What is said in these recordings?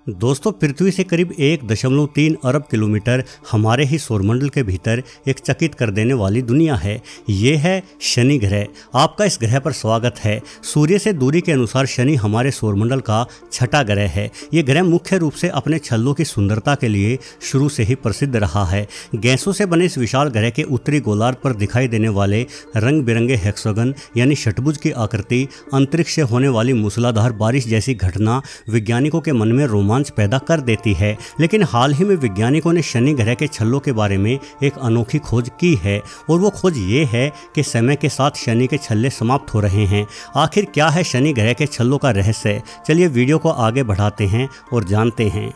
दोस्तों, पृथ्वी से करीब 1.3 अरब किलोमीटर हमारे ही सौरमंडल के भीतर एक चकित कर देने वाली दुनिया है। ये है शनि ग्रह। आपका इस ग्रह पर स्वागत है। सूर्य से दूरी के अनुसार शनि हमारे सौरमंडल का छठा ग्रह है। ये ग्रह मुख्य रूप से अपने छल्लों की सुंदरता के लिए शुरू से ही प्रसिद्ध रहा है। गैसों से बने इस विशाल ग्रह के उत्तरी गोलार्ध पर दिखाई देने वाले रंग बिरंगे हेक्सागन यानी षटभुज की आकृति अंतरिक्ष से होने वाली मूसलाधार बारिश जैसी घटना वैज्ञानिकों के मन में रोमांच पैदा कर देती है। लेकिन हाल ही में वैज्ञानिकों ने शनि ग्रह के छल्लों के बारे में एक अनोखी खोज की है और वो खोज ये है कि समय के साथ शनि के छल्ले समाप्त हो रहे हैं। आखिर क्या है शनि ग्रह के छल्लों का रहस्य? चलिए वीडियो को आगे बढ़ाते हैं और जानते हैं।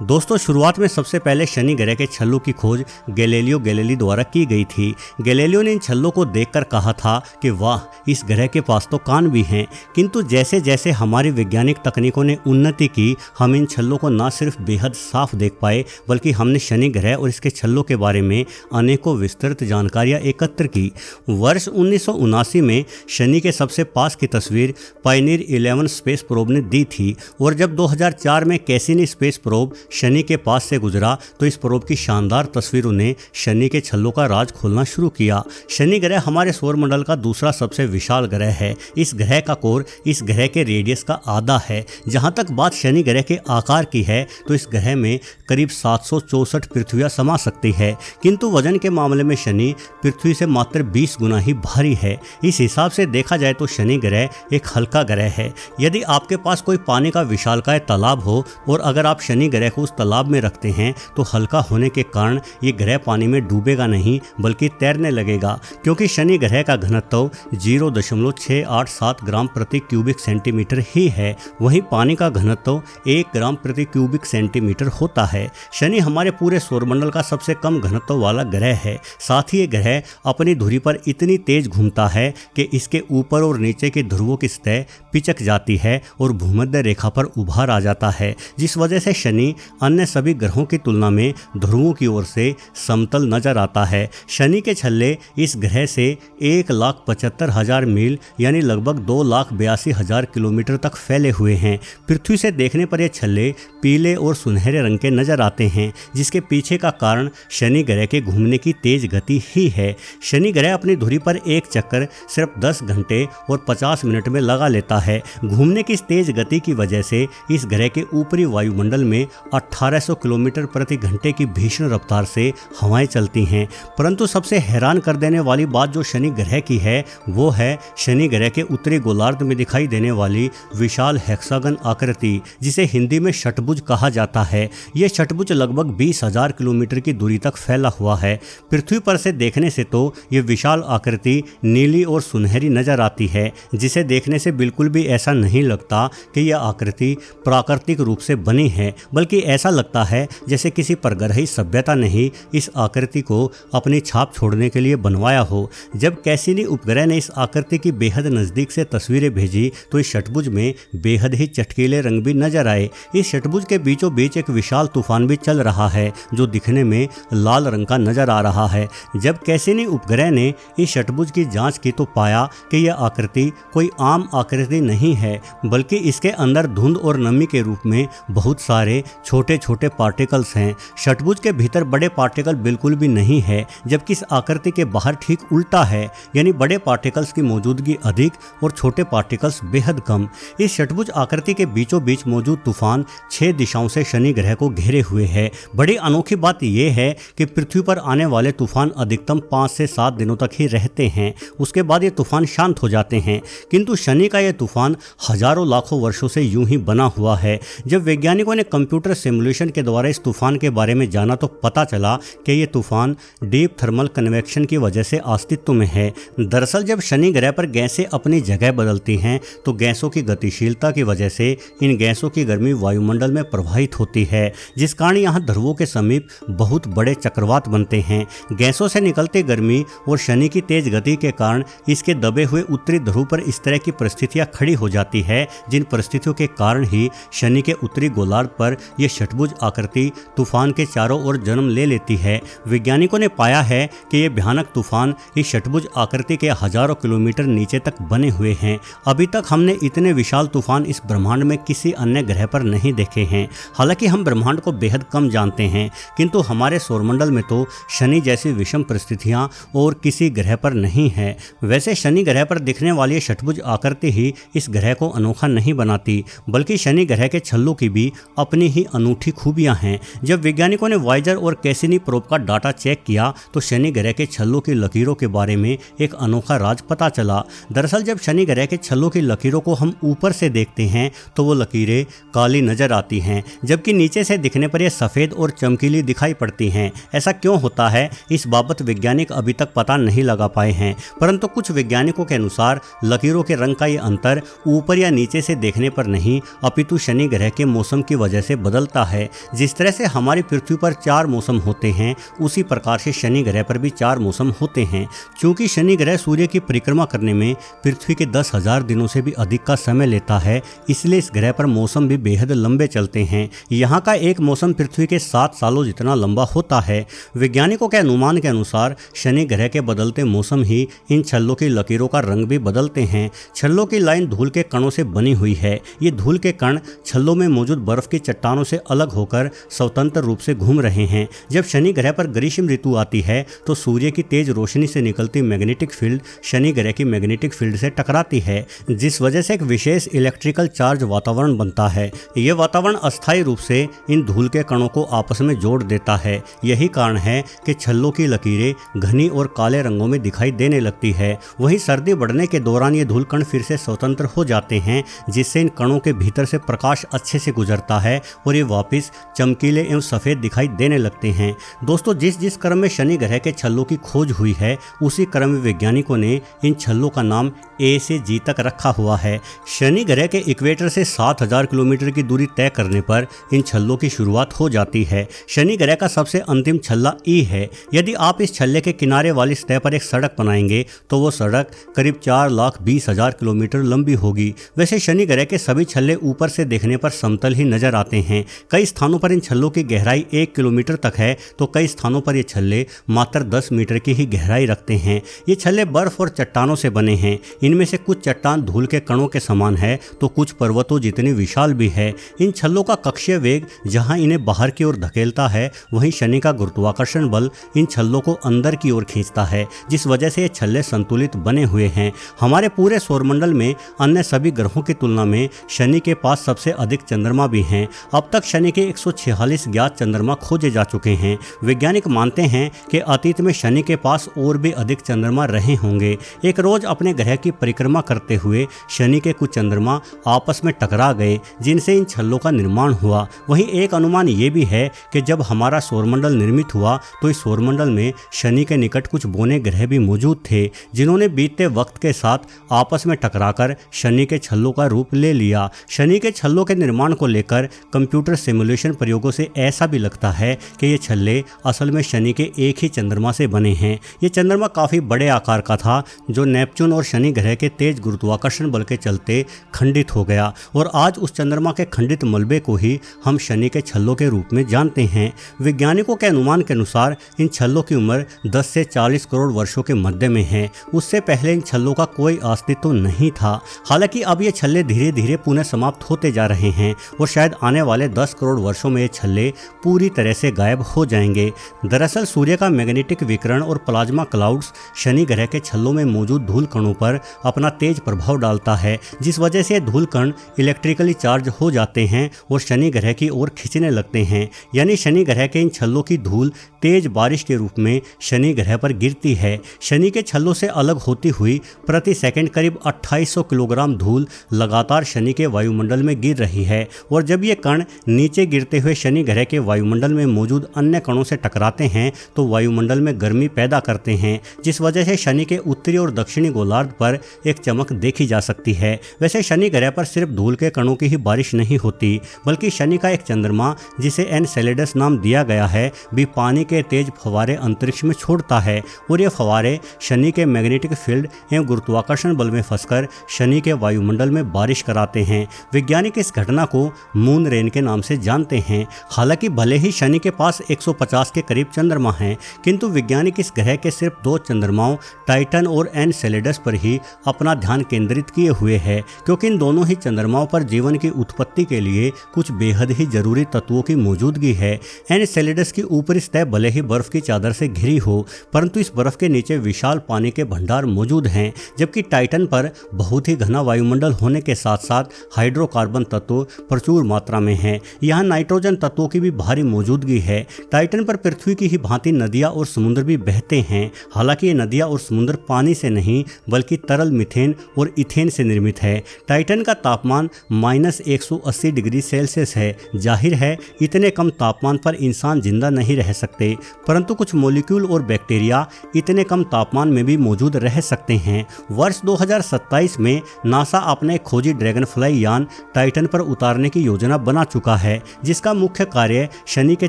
दोस्तों, शुरुआत में सबसे पहले शनि ग्रह के छल्लों की खोज गैलीलियो गैलीली द्वारा की गई थी। गैलीलियो ने इन छल्लों को देखकर कहा था कि वाह, इस ग्रह के पास तो कान भी हैं। किंतु जैसे जैसे हमारी वैज्ञानिक तकनीकों ने उन्नति की, हम इन छल्लों को न सिर्फ बेहद साफ देख पाए, बल्कि हमने शनि ग्रह और इसके छल्लों के बारे में अनेकों विस्तृत जानकारियां एकत्र की। वर्ष 1979 में शनि के सबसे पास की तस्वीर पायनियर 11 स्पेस प्रोब ने दी थी और जब 2004 में कैसिनी स्पेस प्रोब शनि के पास से गुजरा तो इस प्रोब की शानदार तस्वीरों ने शनि के छल्लों का राज खोलना शुरू किया। शनि ग्रह हमारे सौरमंडल का दूसरा सबसे विशाल ग्रह है। इस ग्रह का कोर इस ग्रह के रेडियस का आधा है। जहां तक बात शनि ग्रह के आकार की है तो इस ग्रह में करीब 764 पृथ्वियां समा सकती है, किंतु वजन के मामले में शनि पृथ्वी से मात्र 20 गुना ही भारी है। इस हिसाब से देखा जाए तो शनि ग्रह एक हल्का ग्रह है। यदि आपके पास कोई पानी का विशालकाय तालाब हो और अगर आप शनि ग्रह को उस तालाब में रखते हैं तो हल्का होने के कारण ये ग्रह पानी में डूबेगा नहीं बल्कि तैरने लगेगा, क्योंकि शनि ग्रह का घनत्व 0.687 ग्राम प्रति क्यूबिक सेंटीमीटर ही है। वहीं पानी का घनत्व 1 ग्राम प्रति क्यूबिक सेंटीमीटर होता है। शनि हमारे पूरे सौरमंडल का सबसे कम घनत्व वाला ग्रह है। साथ ही ये ग्रह अपनी धुरी पर इतनी तेज घूमता है कि इसके ऊपर और नीचे के ध्रुवों की सतह पिचक जाती है और भूमध्य रेखा पर उभार आ जाता है, जिस वजह से शनि अन्य सभी ग्रहों की तुलना में ध्रुवों की ओर से समतल नजर आता है। शनि के छल्ले इस ग्रह से 1,75,000 मील यानी लगभग 2,82,000 किलोमीटर तक फैले हुए हैं। पृथ्वी से देखने पर ये छल्ले पीले और सुनहरे रंग के नजर आते हैं, जिसके पीछे का कारण शनि ग्रह के घूमने की तेज गति ही है। शनि ग्रह अपनी धुरी पर एक चक्कर सिर्फ 10 घंटे और 50 मिनट में लगा लेता है। घूमने की इस तेज गति की वजह से इस ग्रह के ऊपरी वायुमंडल में 1800 किलोमीटर प्रति घंटे की भीषण रफ्तार से हवाएं चलती हैं। परंतु सबसे हैरान कर देने वाली बात जो शनि ग्रह की है वो है शनि ग्रह के उत्तरी गोलार्ध में दिखाई देने वाली विशाल हेक्सागन आकृति, जिसे हिंदी में षटभुज कहा जाता है। यह षटभुज लगभग 20,000 किलोमीटर की दूरी तक फैला हुआ है। पृथ्वी पर से देखने से तो ये विशाल आकृति नीली और सुनहरी नजर आती है, जिसे देखने से बिल्कुल भी ऐसा नहीं लगता कि यह आकृति प्राकृतिक रूप से बनी है, बल्कि ऐसा लगता है जैसे किसी परग्रही सभ्यता ने ही इस आकृति को अपनी छाप छोड़ने के लिए बनवाया हो। जब कैसिनी उपग्रह ने इस आकृति की बेहद नज़दीक से तस्वीरें भेजी तो इस षटभुज में बेहद ही चटकीले रंग भी नजर आए। इस षटभुज के बीचों बीच एक विशाल तूफान भी चल रहा है जो दिखने में लाल रंग का नजर आ रहा है। जब कैसिनी उपग्रह ने इस षटभुज की जाँच की तो पाया कि यह आकृति कोई आम आकृति नहीं है, बल्कि इसके अंदर धुंध और नमी के रूप में बहुत सारे छोटे छोटे पार्टिकल्स हैं। षटभुज के भीतर बड़े पार्टिकल बिल्कुल भी नहीं है, जबकि इस आकृति के बाहर ठीक उल्टा है, यानी बड़े पार्टिकल्स की मौजूदगी अधिक और छोटे पार्टिकल्स बेहद कम। इस षटभुज आकृति के बीचों बीच मौजूद तूफान 6 दिशाओं से शनि ग्रह को घेरे हुए है। बड़ी अनोखी बात यह है कि पृथ्वी पर आने वाले तूफान अधिकतम 5 से 7 दिनों तक ही रहते हैं। उसके बाद ये तूफान शांत हो जाते हैं, किंतु शनि का यह तूफान हजारों लाखों वर्षों से यूं ही बना हुआ है। जब वैज्ञानिकों ने कंप्यूटर सिमुलेशन के द्वारा इस तूफान के बारे में जाना तो पता चला कि ये तूफान डीप थर्मल कन्वेक्शन की वजह से अस्तित्व में है। दरअसल जब शनि ग्रह पर गैसें अपनी जगह बदलती हैं तो गैसों की गतिशीलता की वजह से इन गैसों की गर्मी वायुमंडल में प्रवाहित होती है, जिस कारण यहाँ ध्रुवों के समीप बहुत बड़े चक्रवात बनते हैं। गैसों से निकलती गर्मी और शनि की तेज गति के कारण इसके दबे हुए उत्तरी ध्रुव पर इस तरह की परिस्थितियाँ खड़ी हो जाती है, जिन परिस्थितियों के कारण ही शनि के उत्तरी गोलार्ध पर यह षटभुज आकृति तूफान के चारों ओर जन्म ले लेती है। वैज्ञानिकों ने पाया है कि ये भयानक तूफान इस षटभुज आकृति के हजारों किलोमीटर नीचे तक बने हुए हैं। अभी तक हमने इतने विशाल तूफान इस ब्रह्मांड में किसी अन्य ग्रह पर नहीं देखे हैं। हालांकि हम ब्रह्मांड को बेहद कम जानते हैं, किंतु हमारे सौरमंडल में तो शनि जैसी विषम परिस्थितियां और किसी ग्रह पर नहीं है। वैसे शनि ग्रह पर दिखने वाली षटभुज आकृति ही इस ग्रह को अनोखा नहीं बनाती, बल्कि शनि ग्रह के छल्लों की भी अपनी ही अनूठी खूबियां हैं। जब वैज्ञानिकों ने वाइजर और कैसिनी प्रोब का डाटा चेक किया तो शनि ग्रह के छल्लों की लकीरों के बारे में एक अनोखा राज पता चला। दरअसल जब शनि ग्रह के छल्लों की लकीरों को हम ऊपर से देखते हैं तो वो लकीरें काली नजर आती हैं, जबकि नीचे से दिखने पर ये सफ़ेद और चमकीली दिखाई पड़ती हैं। ऐसा क्यों होता है, इस बाबत वैज्ञानिक अभी तक पता नहीं लगा पाए हैं, परंतु कुछ वैज्ञानिकों के अनुसार लकीरों के रंग का ये अंतर ऊपर या नीचे से देखने पर नहीं, अपितु शनि ग्रह के मौसम की वजह से बदलता है। जिस तरह से हमारी पृथ्वी पर 4 मौसम होते हैं, उसी प्रकार से शनि ग्रह पर भी 4 मौसम होते हैं। चूंकि शनि ग्रह सूर्य की परिक्रमा करने में पृथ्वी के 10,000 दिनों से भी अधिक का समय लेता है, इसलिए इस ग्रह पर मौसम भी बेहद लंबे चलते हैं। यहाँ का एक मौसम पृथ्वी के 7 सालों जितना लंबा होता है। वैज्ञानिकों के अनुमान के अनुसार शनि ग्रह के बदलते मौसम ही इन छल्लों की लकीरों का रंग भी बदलते हैं। छल्लों की लाइन धूल के कणों से बनी हुई है। ये धूल के कण छल्लों में मौजूद बर्फ की चट्टानों से अलग होकर स्वतंत्र रूप से घूम रहे हैं। जब शनि ग्रह पर ग्रीष्म ऋतु आती है तो सूर्य की तेज रोशनी से निकलती मैग्नेटिक फील्ड शनि ग्रह की मैग्नेटिक फील्ड से टकराती है, जिस वजह से एक विशेष इलेक्ट्रिकल चार्ज वातावरण बनता है। यह वातावरण अस्थायी रूप से इन धूल के कणों को आपस में जोड़ देता है। यही कारण है कि छल्लों की लकीरें घनी और काले रंगों में दिखाई देने लगती है। वहीं सर्दी बढ़ने के दौरान ये धूल कण फिर से स्वतंत्र हो जाते हैं, जिससे इन कणों के भीतर से प्रकाश अच्छे से गुजरता है और ये वापस चमकीले एवं सफ़ेद दिखाई देने लगते हैं। दोस्तों, जिस क्रम में शनि ग्रह के छल्लों की खोज हुई है, उसी क्रम में वैज्ञानिकों ने इन छल्लों का नाम ए से जी तक रखा हुआ है। शनि ग्रह के इक्वेटर से 7,000 किलोमीटर की दूरी तय करने पर इन छल्लों की शुरुआत हो जाती है। शनि ग्रह का सबसे अंतिम छल्ला ई है। यदि आप इस छल्ले के किनारे वाली सतह पर एक सड़क बनाएंगे तो वो सड़क करीब 4,20,000 किलोमीटर लंबी होगी। वैसे शनि ग्रह के सभी छल्ले ऊपर से देखने पर समतल ही नजर आते हैं। कई स्थानों पर इन छल्लों की गहराई 1 किलोमीटर तक है, तो कई स्थानों पर ये छल्ले मात्र 10 मीटर की ही गहराई रखते हैं। ये छल्ले बर्फ और चट्टानों से बने हैं। इनमें से कुछ चट्टान धूल के कणों के समान है तो कुछ पर्वतों जितनी विशाल भी है। इन छल्लों का कक्षीय वेग जहां इन्हें बाहर की ओर धकेलता है, वहीं शनि का गुरुत्वाकर्षण बल इन छल्लों को अंदर की ओर खींचता है, जिस वजह से ये छल्ले संतुलित बने हुए हैं। हमारे पूरे सौरमंडल में अन्य सभी ग्रहों की तुलना में शनि के पास सबसे अधिक चंद्रमा भी हैं। अब तक शनि के 146 ज्ञात चंद्रमा खोजे जा चुके हैं। वैज्ञानिक मानते हैं कि अतीत में शनि के पास और भी अधिक चंद्रमा रहे होंगे। एक रोज अपने ग्रह की परिक्रमा करते हुए शनि के कुछ चंद्रमा आपस में टकरा गए, जिनसे इन छल्लों का निर्माण हुआ। वहीं एक अनुमान ये भी है कि जब हमारा सौरमंडल निर्मित हुआ तो इस सौरमंडल में शनि के निकट कुछ बौने ग्रह भी मौजूद थे, जिन्होंने बीतते वक्त के साथ आपस में टकराकर शनि के छल्लों का रूप ले लिया। शनि के छल्लों के निर्माण को लेकर कंप्यूटर सिमुलेशन प्रयोगों से ऐसा भी लगता है कि ये छल्ले असल में शनि के एक ही चंद्रमा से बने हैं। ये चंद्रमा काफ़ी बड़े आकार का था, जो नेपच्यून और शनि ग्रह के तेज गुरुत्वाकर्षण बल के चलते खंडित हो गया, और आज उस चंद्रमा के खंडित मलबे को ही हम शनि के छल्लों के रूप में जानते हैं। वैज्ञानिकों के अनुमान के अनुसार इन छल्लों की उम्र 10 से 40 करोड़ वर्षों के मध्य में है। उससे पहले इन छल्लों का कोई अस्तित्व नहीं था। हालांकि अब ये छल्ले धीरे धीरे पुनः समाप्त होते जा रहे हैं और शायद आने वाले 10 करोड़ वर्षों में ये छल्ले पूरी तरह से गायब हो जाएंगे। दरअसल सूर्य का मैग्नेटिक विकिरण और प्लाज्मा क्लाउड्स शनि ग्रह के छल्लों में मौजूद धूल कणों पर अपना तेज प्रभाव डालता है, जिस वजह से धूल कण इलेक्ट्रिकली चार्ज हो जाते हैं और शनि ग्रह की ओर खींचने लगते हैं। यानी शनि ग्रह के इन छल्लों की धूल तेज बारिश के रूप में शनि ग्रह पर गिरती है। शनि के छल्लों से अलग होती हुई प्रति सेकंड करीब 2800 किलोग्राम धूल लगातार शनि के वायुमंडल में गिर रही है, और जब ये कण नीचे गिरते हुए शनि ग्रह के वायुमंडल में मौजूद अन्य कणों से टकराते हैं तो वायुमंडल में गर्मी पैदा करते हैं, जिस वजह से शनि के उत्तरी और दक्षिणी गोलार्ध पर एक चमक देखी जा सकती है। वैसे शनि ग्रह पर सिर्फ धूल के कणों की ही बारिश नहीं होती, बल्कि शनि का एक चंद्रमा जिसे एनसेलेडस नाम दिया गया है भी पानी के तेज फव्वारे अंतरिक्ष में छोड़ता है, और ये फव्वारे शनि के मैग्नेटिक फील्ड एवं गुरुत्वाकर्षण बल में फंसकर शनि के वायुमंडल में बारिश कराते हैं। वैज्ञानिक इस घटना को मून रेन के नाम से जानते हैं। हालांकि भले ही शनि के पास 150 के करीब चंद्रमा हैं, किंतु वैज्ञानिक इस ग्रह के सिर्फ 2 चंद्रमाओं टाइटन और एनसेलेडस पर ही अपना ध्यान केंद्रित किए हुए है, क्योंकि इन दोनों ही चंद्रमाओं पर जीवन की उत्पत्ति के लिए कुछ बेहद ही जरूरी तत्वों की मौजूदगी है। एनसेलेडस की ऊपरी सतह भले ही बर्फ की चादर से घिरी हो, परंतु इस बर्फ के नीचे विशाल पानी के भंडार मौजूद हैं, जबकि टाइटन पर बहुत ही घना वायुमंडल होने के साथ साथ हाइड्रोकार्बन तत्व प्रचुर मात्रा में हैं। यहाँ नाइट्रोजन तत्वों की भी भारी मौजूदगी है। टाइटन पर पृथ्वी की ही भांति नदियाँ और समुद्र भी बहते हैं। हालांकि ये नदियाँ और समुद्र पानी से नहीं बल्कि तरल मीथेन और इथेन से निर्मित है। टाइटन का तापमान -180 डिग्री सेल्सियस है। जाहिर है इतने कम तापमान पर इंसान जिंदा नहीं रह सकते, परंतु कुछ मॉलिक्यूल और बैक्टीरिया इतने कम तापमान में भी मौजूद रह सकते हैं। वर्ष 2027 में नासा अपने खोजी ड्रैगनफ्लाई यान टाइटन पर उतारने की योजना बना चुका है, जिसका मुख्य कार्य शनि के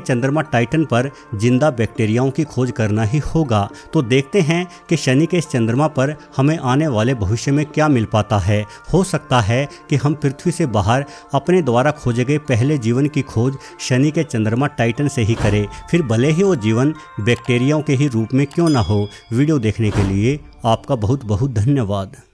चंद्रमा टाइटन पर जिंदा बैक्टीरियाओं की खोज करना ही होगा। तो देखते हैं कि शनि के इस चंद्रमा पर हमें आने वाले भविष्य में क्या मिल पाता है। हो सकता है कि हम पृथ्वी से बाहर अपने द्वारा खोजे गए पहले जीवन की खोज शनि के चंद्रमा टाइटन से ही करें, फिर भले ही वो जीवन बैक्टीरियाओं के ही रूप में क्यों ना हो। वीडियो देखने के लिए आपका बहुत बहुत धन्यवाद।